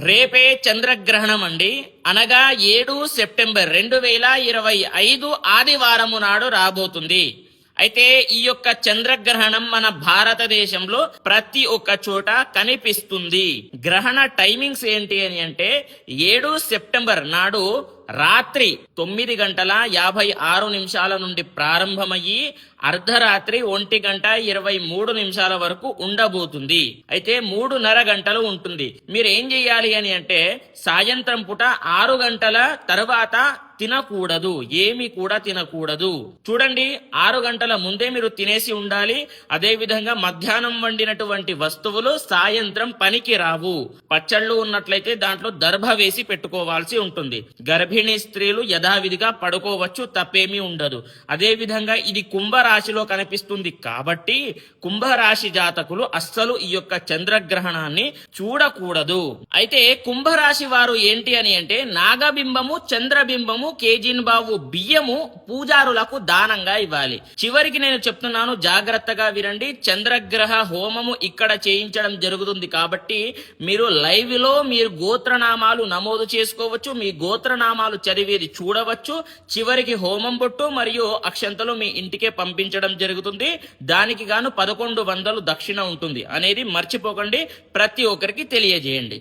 రేపే చంద్రగ్రహణం అండి. అనగా 7 సెప్టెంబర్ 2025 ఆదివారము నాడు రాబోతుంది. అయితే ఈ యొక్క చంద్రగ్రహణం మన భారతదేశంలో ప్రతి ఒక్క చోట కనిపిస్తుంది. గ్రహణ టైమింగ్స్ ఏంటి అని అంటే 7 సెప్టెంబర్ నాడు రాత్రి 9 గంటల 56 నిమిషాల నుండి ప్రారంభమయ్యి అర్ధరాత్రి 1 గంట 23 నిమిషాల వరకు ఉండబోతుంది. అయితే 3:30 గంటలు ఉంటుంది. మీరు ఏం చేయాలి అని అంటే సాయంత్రం పూట 6 గంటల తర్వాత తినకూడదు, ఏమి కూడా తినకూడదు. చూడండి, 6 గంటల ముందే మీరు తినేసి ఉండాలి. అదే విధంగా మధ్యాహ్నం వండినటువంటి వస్తువులు సాయంత్రం పనికి రావు. పచ్చళ్ళు ఉన్నట్లయితే దాంట్లో దర్భ వేసి పెట్టుకోవాల్సి ఉంటుంది. గర్భిణీ స్త్రీలు యథావిధిగా పడుకోవచ్చు, తప్పేమీ ఉండదు. అదే విధంగా ఇది కుంభరాశిలో కనిపిస్తుంది కాబట్టి కుంభరాశి జాతకులు అస్సలు ఈ యొక్క చంద్రగ్రహణాన్ని చూడకూడదు. అయితే కుంభరాశి వారు ఏంటి అని అంటే నాగబింబము, చంద్రబింబము, కేజీన్ బావు బియ్యము పూజారులకు దానంగా ఇవ్వాలి. చివరికి నేను చెప్తున్నాను, జాగ్రత్తగా వినండి. చంద్రగ్రహ హోమము ఇక్కడ చేయించడం జరుగుతుంది కాబట్టి మీరు లైవ్ లో మీరు గోత్రనామాలు నమోదు చేసుకోవచ్చు, మీ గోత్రనామాలు చదివేది చూడవచ్చు. చివరికి హోమం బొట్టు మరియు అక్షంతలు మీ ఇంటికే పంపించడం జరుగుతుంది. దానికి గాను 1100 దక్షిణ ఉంటుంది అనేది మర్చిపోకండి. ప్రతి ఒక్కరికి తెలియజేయండి.